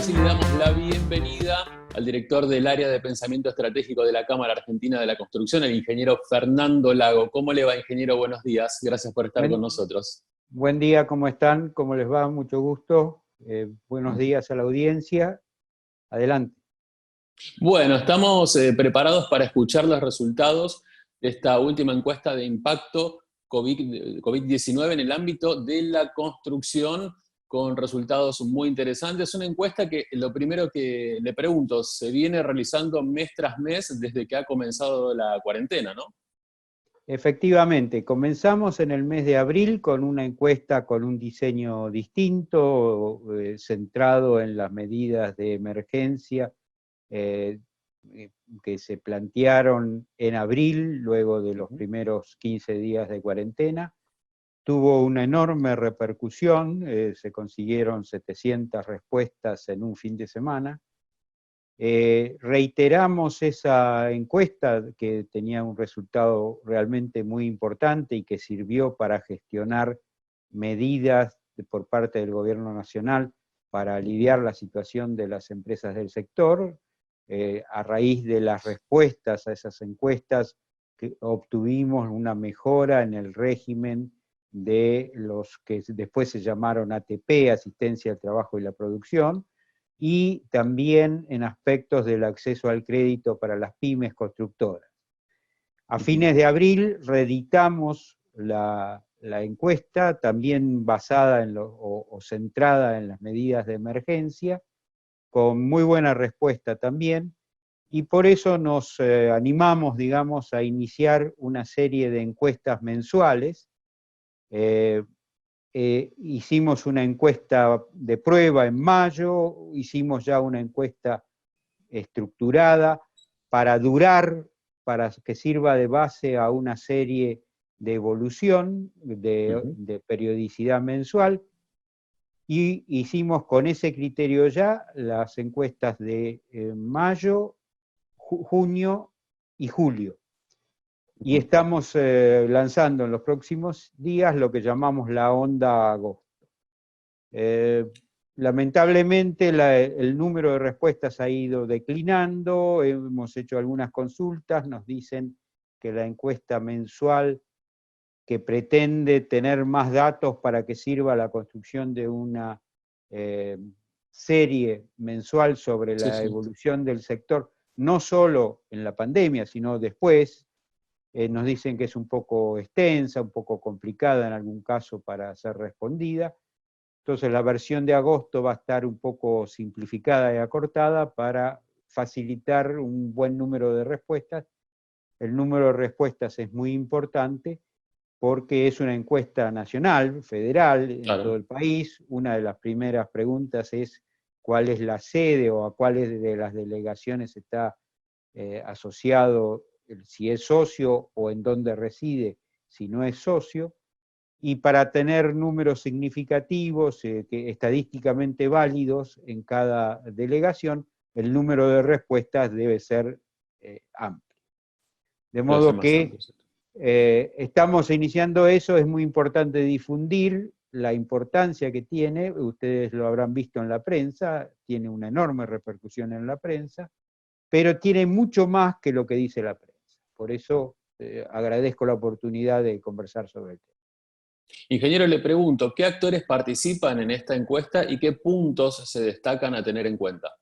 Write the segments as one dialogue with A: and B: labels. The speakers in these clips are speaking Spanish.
A: sí le damos la bienvenida al director del área de pensamiento estratégico de la Cámara Argentina de la Construcción, el ingeniero Fernando Lago. ¿Cómo le va, ingeniero? Buenos días. Gracias por estar con nosotros.
B: Buen día, ¿cómo están? ¿Cómo les va? Mucho gusto. Buenos días a la audiencia. Adelante.
A: Bueno, estamos preparados para escuchar los resultados de esta última encuesta de impacto COVID-19 en el ámbito de la construcción, con resultados muy interesantes. Una encuesta que lo primero que le pregunto, se viene realizando mes tras mes desde que ha comenzado la cuarentena, ¿no?
B: Efectivamente, comenzamos en el mes de abril con una encuesta con un diseño distinto, centrado en las medidas de emergencia que se plantearon en abril, luego de los primeros 15 días de cuarentena. Tuvo una enorme repercusión, se consiguieron 700 respuestas en un fin de semana. Reiteramos esa encuesta que tenía un resultado realmente muy importante y que sirvió para gestionar medidas por parte del gobierno nacional para aliviar la situación de las empresas del sector. A raíz de las respuestas a esas encuestas, obtuvimos una mejora en el régimen de los que después se llamaron ATP, Asistencia al Trabajo y la Producción, y también en aspectos del acceso al crédito para las pymes constructoras. A fines de abril reeditamos la encuesta, también basada o centrada en las medidas de emergencia, con muy buena respuesta también, y por eso nos animamos, digamos, a iniciar una serie de encuestas mensuales. Hicimos una encuesta de prueba en mayo, hicimos ya una encuesta estructurada para que sirva de base a una serie de evolución, de periodicidad mensual, y hicimos con ese criterio ya las encuestas de mayo, junio y julio. Y estamos lanzando en los próximos días lo que llamamos la onda agosto. Lamentablemente el número de respuestas ha ido declinando, hemos hecho algunas consultas, nos dicen que la encuesta mensual, que pretende tener más datos para que sirva a la construcción de una serie mensual sobre la evolución del sector, no solo en la pandemia, sino después. Nos dicen que es un poco extensa, un poco complicada en algún caso para ser respondida. Entonces la versión de agosto va a estar un poco simplificada y acortada para facilitar un buen número de respuestas. El número de respuestas es muy importante porque es una encuesta nacional, federal, en todo el país. Una de las primeras preguntas es cuál es la sede o a cuáles de las delegaciones está asociado, si es socio o en dónde reside si no es socio, y para tener números significativos, estadísticamente válidos en cada delegación, el número de respuestas debe ser amplio. De modo que estamos iniciando eso, es muy importante difundir la importancia que tiene, ustedes lo habrán visto en la prensa, tiene una enorme repercusión en la prensa, pero tiene mucho más que lo que dice la prensa. Por eso agradezco la oportunidad de conversar sobre el tema.
A: Ingeniero, le pregunto, ¿qué actores participan en esta encuesta y qué puntos se destacan a tener en cuenta?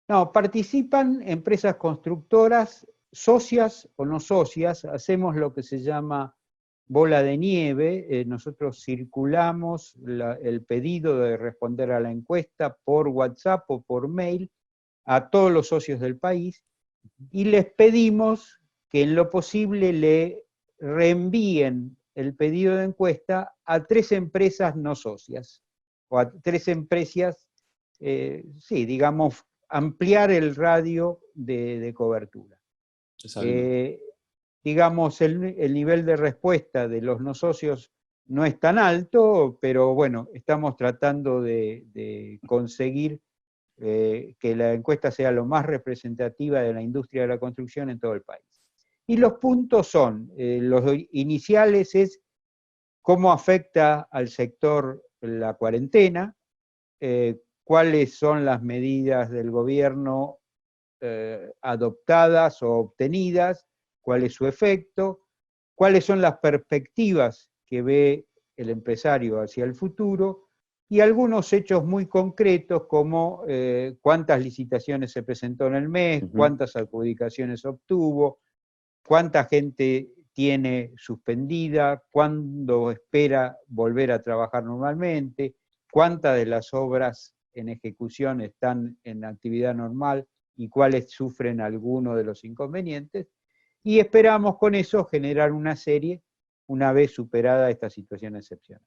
B: No, participan empresas constructoras, socias o no socias, hacemos lo que se llama bola de nieve, nosotros circulamos el pedido de responder a la encuesta por WhatsApp o por mail a todos los socios del país, y les pedimos que en lo posible le reenvíen el pedido de encuesta a 3 empresas no socias, o a 3 empresas, digamos, ampliar el radio de cobertura. Digamos, el nivel de respuesta de los no socios no es tan alto, pero bueno, estamos tratando de conseguir que la encuesta sea lo más representativa de la industria de la construcción en todo el país. Y los puntos son, los iniciales es cómo afecta al sector la cuarentena, cuáles son las medidas del gobierno adoptadas o obtenidas, cuál es su efecto, cuáles son las perspectivas que ve el empresario hacia el futuro, y algunos hechos muy concretos como cuántas licitaciones se presentó en el mes, cuántas adjudicaciones obtuvo, cuánta gente tiene suspendida, cuándo espera volver a trabajar normalmente, cuántas de las obras en ejecución están en actividad normal y cuáles sufren alguno de los inconvenientes, y esperamos con eso generar una serie una vez superada esta situación excepcional.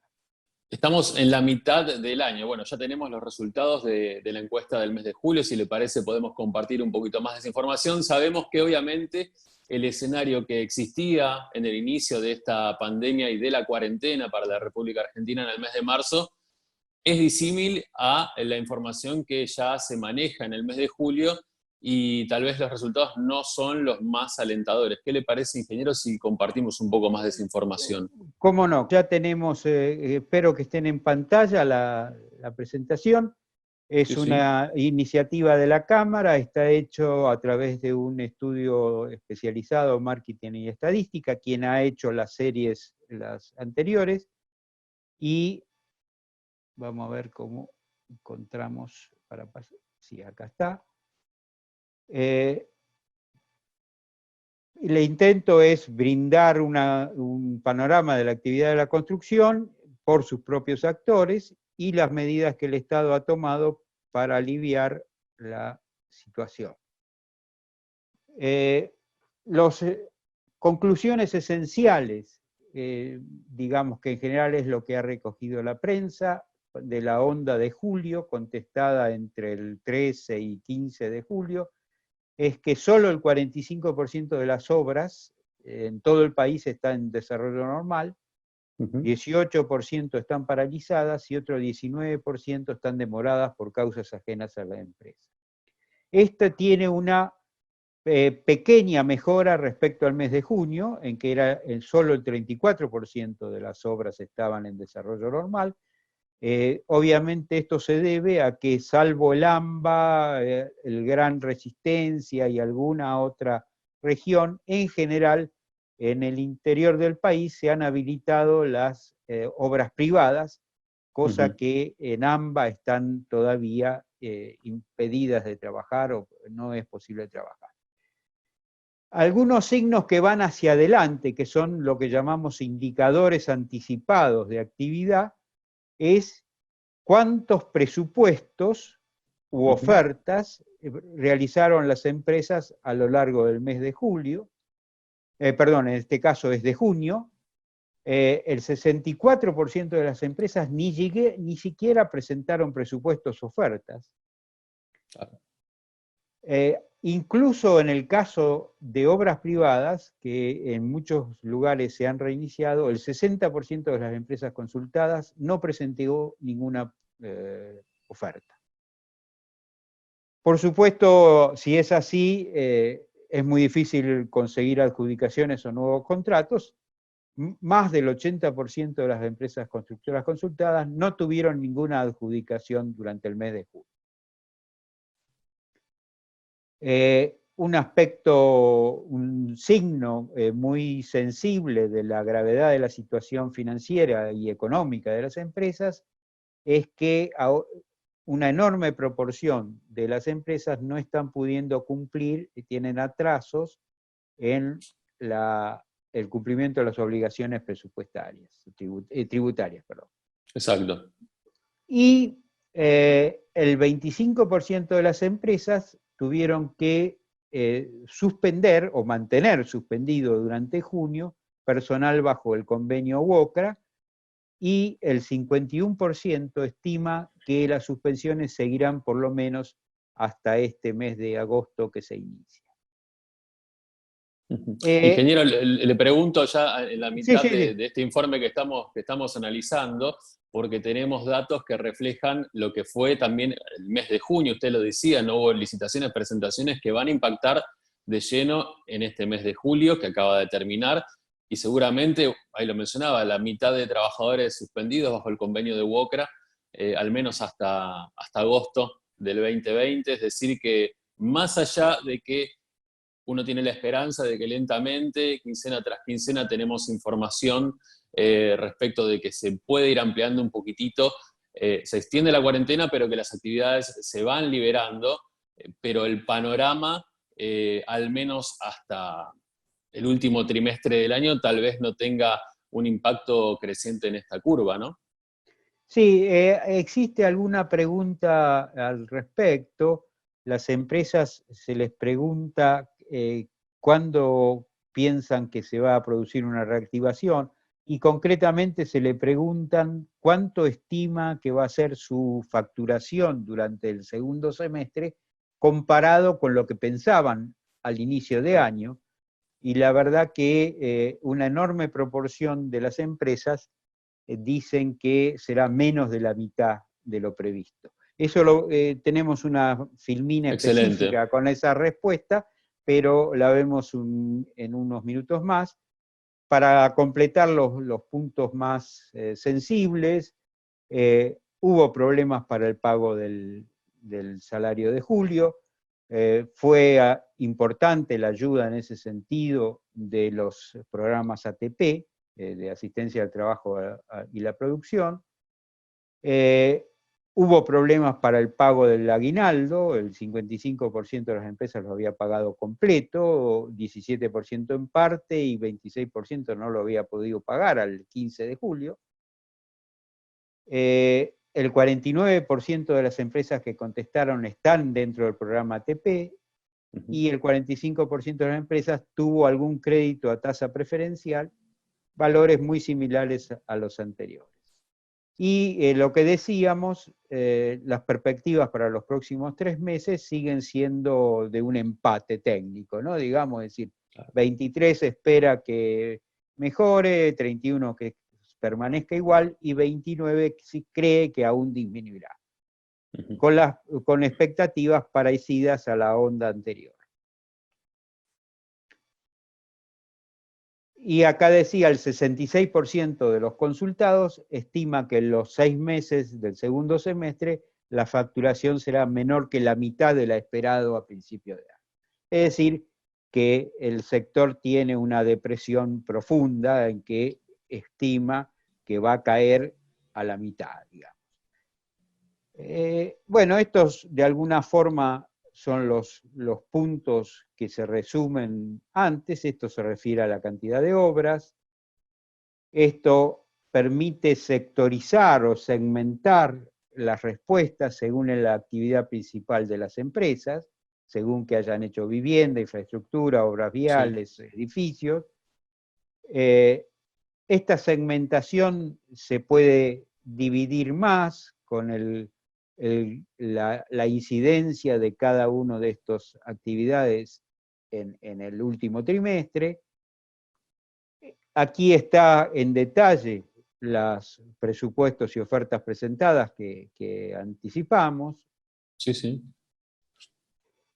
A: Estamos en la mitad del año. Bueno, ya tenemos los resultados de la encuesta del mes de julio. Si le parece, podemos compartir un poquito más de esa información. Sabemos que obviamente el escenario que existía en el inicio de esta pandemia y de la cuarentena para la República Argentina en el mes de marzo es disímil a la información que ya se maneja en el mes de julio, y tal vez los resultados no son los más alentadores. ¿Qué le parece, ingeniero, si compartimos un poco más de esa información?
B: Cómo no, ya tenemos, espero que estén en pantalla la presentación. Es una iniciativa de la Cámara, está hecho a través de un estudio especializado en marketing y estadística, quien ha hecho las series, las anteriores, y vamos a ver cómo encontramos para pasar. Sí, acá está. El intento es brindar un panorama de la actividad de la construcción por sus propios actores y las medidas que el Estado ha tomado para aliviar la situación. Las conclusiones esenciales, digamos que en general es lo que ha recogido la prensa, de la onda de julio, contestada entre el 13 y 15 de julio, es que solo el 45% de las obras en todo el país está en desarrollo normal, 18% están paralizadas y otro 19% están demoradas por causas ajenas a la empresa. Esta tiene una pequeña mejora respecto al mes de junio, en que era solo el 34% de las obras estaban en desarrollo normal. Obviamente esto se debe a que, salvo el AMBA, el Gran Resistencia y alguna otra región, en general en el interior del país se han habilitado las obras privadas, cosa que en AMBA están todavía impedidas de trabajar o no es posible trabajar. Algunos signos que van hacia adelante, que son lo que llamamos indicadores anticipados de actividad, es cuántos presupuestos u ofertas realizaron las empresas a lo largo del mes de julio, perdón, en este caso es de junio. El 64% de las empresas ni siquiera presentaron presupuestos o ofertas. Claro. Incluso en el caso de obras privadas, que en muchos lugares se han reiniciado, el 60% de las empresas consultadas no presentó ninguna oferta. Por supuesto, si es así, es muy difícil conseguir adjudicaciones o nuevos contratos. Más del 80% de las empresas constructoras consultadas no tuvieron ninguna adjudicación durante el mes de julio. Un aspecto, un signo muy sensible de la gravedad de la situación financiera y económica de las empresas es que una enorme proporción de las empresas no están pudiendo cumplir y tienen atrasos en el cumplimiento de las obligaciones presupuestarias, tributarias. Perdón.
A: Exacto.
B: Y el 25% de las empresas tuvieron que suspender o mantener suspendido durante junio personal bajo el convenio WOCRA, y el 51% estima que las suspensiones seguirán por lo menos hasta este mes de agosto que se inicia.
A: Ingeniero, le pregunto ya en la mitad de este informe que estamos analizando, porque tenemos datos que reflejan lo que fue también el mes de junio. Usted lo decía, no hubo licitaciones, presentaciones que van a impactar de lleno en este mes de julio que acaba de terminar, y seguramente, ahí lo mencionaba, la mitad de trabajadores suspendidos bajo el convenio de WOCRA al menos hasta agosto del 2020, es decir que más allá de que uno tiene la esperanza de que lentamente, quincena tras quincena, tenemos información respecto de que se puede ir ampliando un poquitito, se extiende la cuarentena, pero que las actividades se van liberando, pero el panorama, al menos hasta el último trimestre del año, tal vez no tenga un impacto creciente en esta curva, ¿no?
B: Sí, existe alguna pregunta al respecto. Las empresas se les pregunta cuándo piensan que se va a producir una reactivación y concretamente se le preguntan cuánto estima que va a ser su facturación durante el segundo semestre comparado con lo que pensaban al inicio de año. Y la verdad que una enorme proporción de las empresas dicen que será menos de la mitad de lo previsto. Tenemos una filmina
A: Excelente.
B: específica con esa respuesta, pero la vemos en unos minutos más. Para completar los puntos más sensibles, hubo problemas para el pago del salario de julio. Fue importante la ayuda en ese sentido de los programas ATP, de asistencia al trabajo y la producción. Hubo problemas para el pago del aguinaldo, el 55% de las empresas lo había pagado completo, 17% en parte y 26% no lo había podido pagar al 15 de julio. El 49% de las empresas que contestaron están dentro del programa ATP y el 45% de las empresas tuvo algún crédito a tasa preferencial, valores muy similares a los anteriores. Y lo que decíamos, las perspectivas para los próximos 3 meses siguen siendo de un empate técnico, ¿no? Digamos, es decir, 23 espera que mejore, 31 que permanezca igual y 29 sí cree que aún disminuirá, con expectativas parecidas a la onda anterior. Y acá decía, el 66% de los consultados estima que en los 6 meses del segundo semestre la facturación será menor que la mitad de la esperado a principio de año. Es decir, que el sector tiene una depresión profunda en que estima que va a caer a la mitad, digamos. Bueno, estos de alguna forma son los puntos que se resumen antes. Esto se refiere a la cantidad de obras. Esto permite sectorizar o segmentar las respuestas según la actividad principal de las empresas, según que hayan hecho vivienda, infraestructura, obras viales, sí, edificios. Esta segmentación se puede dividir más con la incidencia de cada una de estas actividades en el último trimestre. Aquí está en detalle los presupuestos y ofertas presentadas que anticipamos.
A: Sí, sí.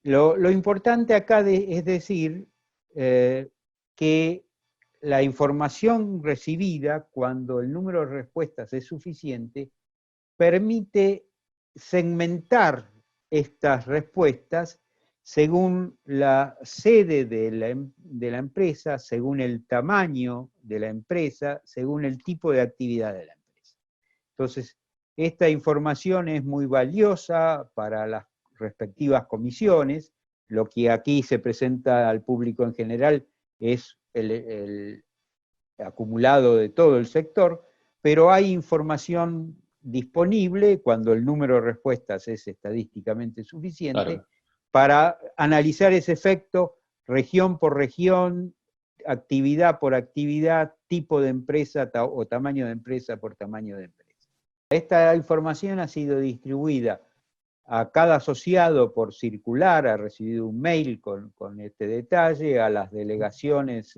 B: Lo importante acá es decir que la información recibida, cuando el número de respuestas es suficiente, permite segmentar estas respuestas según la sede de la empresa, según el tamaño de la empresa, según el tipo de actividad de la empresa. Entonces, esta información es muy valiosa para las respectivas comisiones. Lo que aquí se presenta al público en general es el acumulado de todo el sector, pero hay información disponible cuando el número de respuestas es estadísticamente suficiente, claro, para analizar ese efecto región por región, actividad por actividad, tipo de empresa o tamaño de empresa por tamaño de empresa. Esta información ha sido distribuida a cada asociado por circular, ha recibido un mail con este detalle, a las delegaciones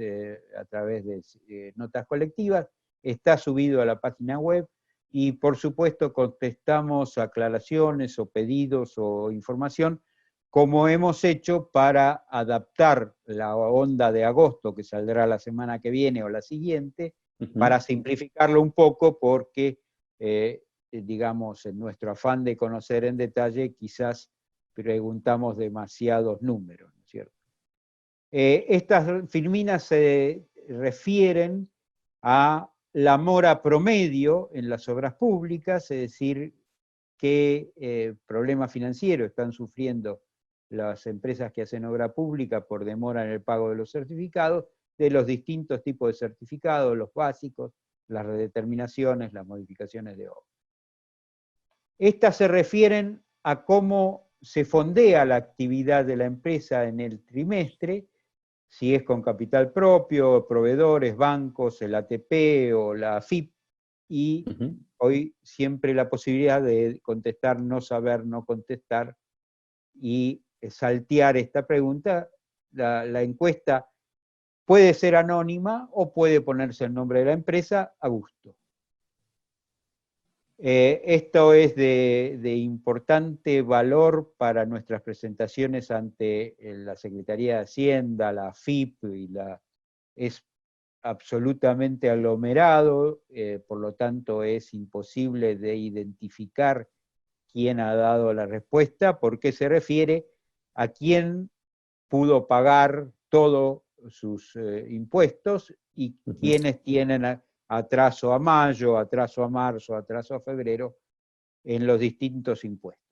B: a través de notas colectivas, está subido a la página web y por supuesto contestamos aclaraciones o pedidos o información como hemos hecho para adaptar la onda de agosto que saldrá la semana que viene o la siguiente, para simplificarlo un poco porque digamos, en nuestro afán de conocer en detalle, quizás preguntamos demasiados números, ¿no es cierto? Estas filminas se refieren a la mora promedio en las obras públicas, es decir, qué problemas financieros están sufriendo las empresas que hacen obra pública por demora en el pago de los certificados, de los distintos tipos de certificados, los básicos, las redeterminaciones, las modificaciones de obra. Estas se refieren a cómo se fondea la actividad de la empresa en el trimestre, si es con capital propio, proveedores, bancos, el ATP o la AFIP, y hoy siempre la posibilidad de contestar, no saber, no contestar, y saltear esta pregunta. La encuesta puede ser anónima o puede ponerse el nombre de la empresa a gusto. Esto es de importante valor para nuestras presentaciones ante la Secretaría de Hacienda, la AFIP, es absolutamente aglomerado, por lo tanto es imposible de identificar quién ha dado la respuesta, porque se refiere a quién pudo pagar todos sus impuestos y quiénes tienen atraso a mayo, atraso a marzo, atraso a febrero en los distintos impuestos.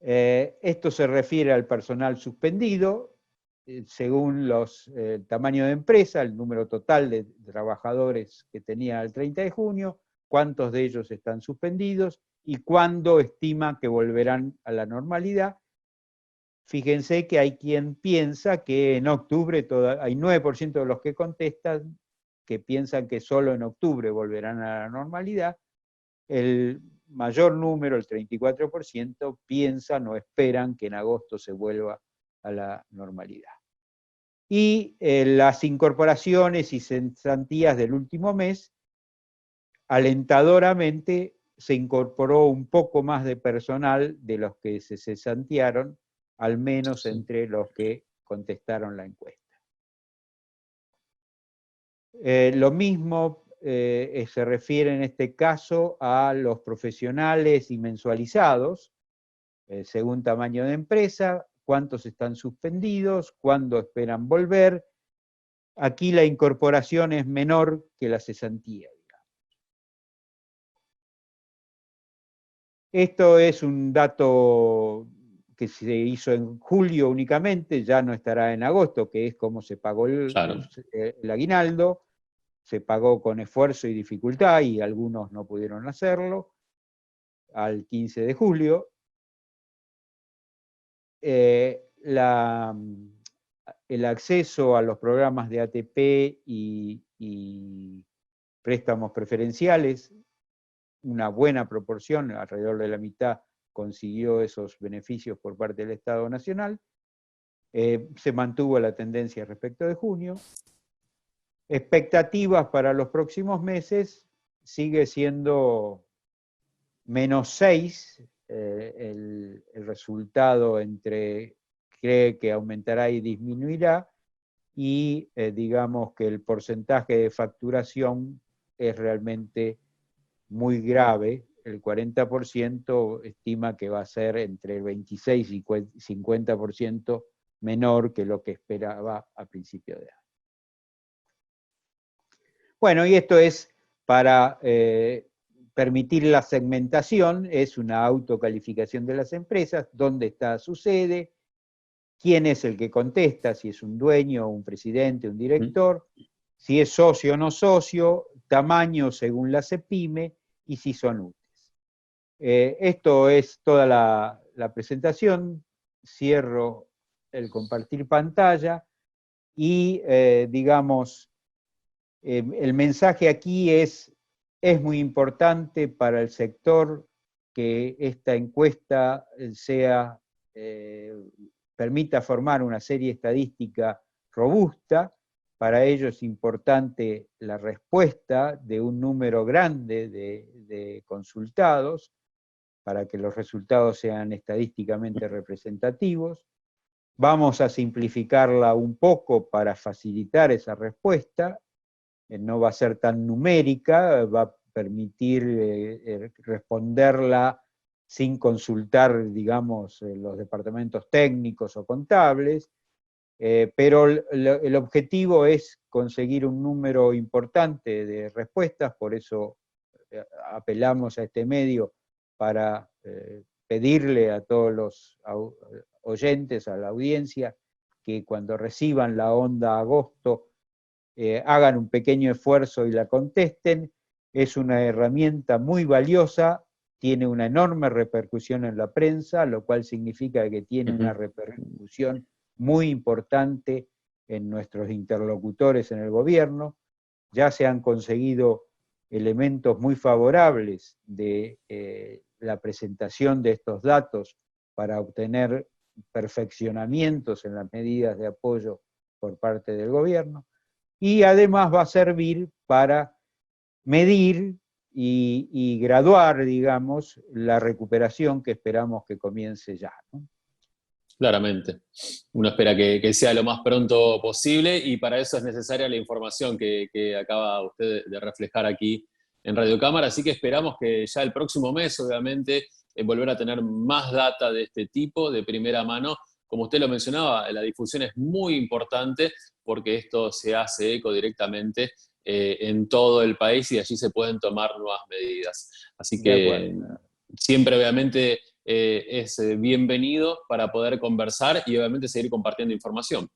B: Esto se refiere al personal suspendido, según el tamaño de empresa, el número total de trabajadores que tenía el 30 de junio, cuántos de ellos están suspendidos y cuándo estima que volverán a la normalidad. Fíjense que hay quien piensa que en octubre, hay 9% de los que contestan que piensan que solo en octubre volverán a la normalidad. El mayor número, el 34%, piensan o esperan que en agosto se vuelva a la normalidad. Y las incorporaciones y cesantías del último mes, alentadoramente se incorporó un poco más de personal de los que se cesantearon, al menos entre los que contestaron la encuesta. Lo mismo se refiere en este caso a los profesionales y mensualizados, según tamaño de empresa, cuántos están suspendidos, cuándo esperan volver. Aquí la incorporación es menor que la cesantía. Esto es un dato que se hizo en julio únicamente, ya no estará en agosto, que es como se pagó el aguinaldo. Se pagó con esfuerzo y dificultad, y algunos no pudieron hacerlo, al 15 de julio. El acceso a los programas de ATP y préstamos preferenciales, una buena proporción, alrededor de la mitad, consiguió esos beneficios por parte del Estado Nacional. Se mantuvo la tendencia respecto de junio. Expectativas para los próximos meses sigue siendo -6, el resultado cree que aumentará y disminuirá, y digamos que el porcentaje de facturación es realmente muy grave. El 40% estima que va a ser entre el 26 y 50% menor que lo que esperaba a principio de año. Bueno, y esto es para permitir la segmentación, es una autocalificación de las empresas, dónde está su sede, quién es el que contesta, si es un dueño, un presidente, un director, si es socio o no socio, tamaño según la CEPIME y si son útiles. Esto es toda la presentación. Cierro el compartir pantalla y digamos, el mensaje aquí es muy importante para el sector que esta encuesta permita formar una serie estadística robusta. Para ello es importante la respuesta de un número grande de consultados, para que los resultados sean estadísticamente representativos. Vamos a simplificarla un poco para facilitar esa respuesta. No va a ser tan numérica, va a permitir responderla sin consultar, digamos, los departamentos técnicos o contables, pero el objetivo es conseguir un número importante de respuestas, por eso apelamos a este medio para pedirle a todos los oyentes, a la audiencia, que cuando reciban la onda agosto hagan un pequeño esfuerzo y la contesten. Es una herramienta muy valiosa, tiene una enorme repercusión en la prensa, lo cual significa que tiene una repercusión muy importante en nuestros interlocutores en el gobierno. Ya se han conseguido elementos muy favorables de la presentación de estos datos para obtener perfeccionamientos en las medidas de apoyo por parte del gobierno, y además va a servir para medir y graduar, digamos, la recuperación que esperamos que comience ya, ¿no?
A: Claramente. Uno espera que sea lo más pronto posible y para eso es necesaria la información que acaba usted de reflejar aquí en Radio Cámara, así que esperamos que ya el próximo mes, obviamente, volver a tener más data de este tipo, de primera mano. Como usted lo mencionaba, la difusión es muy importante porque esto se hace eco directamente en todo el país y allí se pueden tomar nuevas medidas. Así que siempre, obviamente, es bienvenido para poder conversar y obviamente seguir compartiendo información.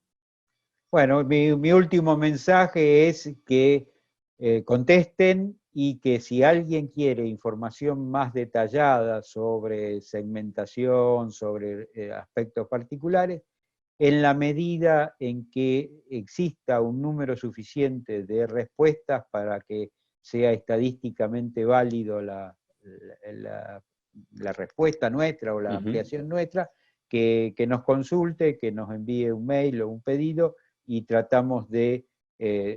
B: Bueno, mi último mensaje es que contesten, y que si alguien quiere información más detallada sobre segmentación, sobre aspectos particulares, en la medida en que exista un número suficiente de respuestas para que sea estadísticamente válido la respuesta nuestra o la ampliación nuestra, que nos consulte, que nos envíe un mail o un pedido, y tratamos de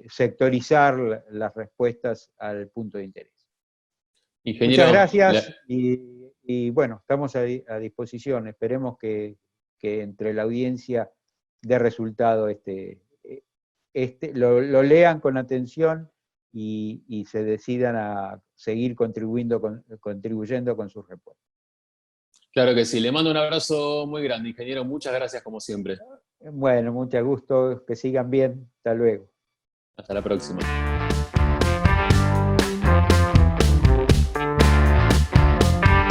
B: sectorizar las respuestas al punto de interés.
A: Ingeniero,
B: muchas gracias y bueno, estamos a disposición. Esperemos que entre la audiencia dé resultado lo lean con atención y se decidan a seguir contribuyendo con sus respuestas.
A: Claro que sí. Le mando un abrazo muy grande, ingeniero. Muchas gracias como siempre.
B: Bueno, mucho gusto. Que sigan bien. Hasta luego.
A: Hasta la próxima.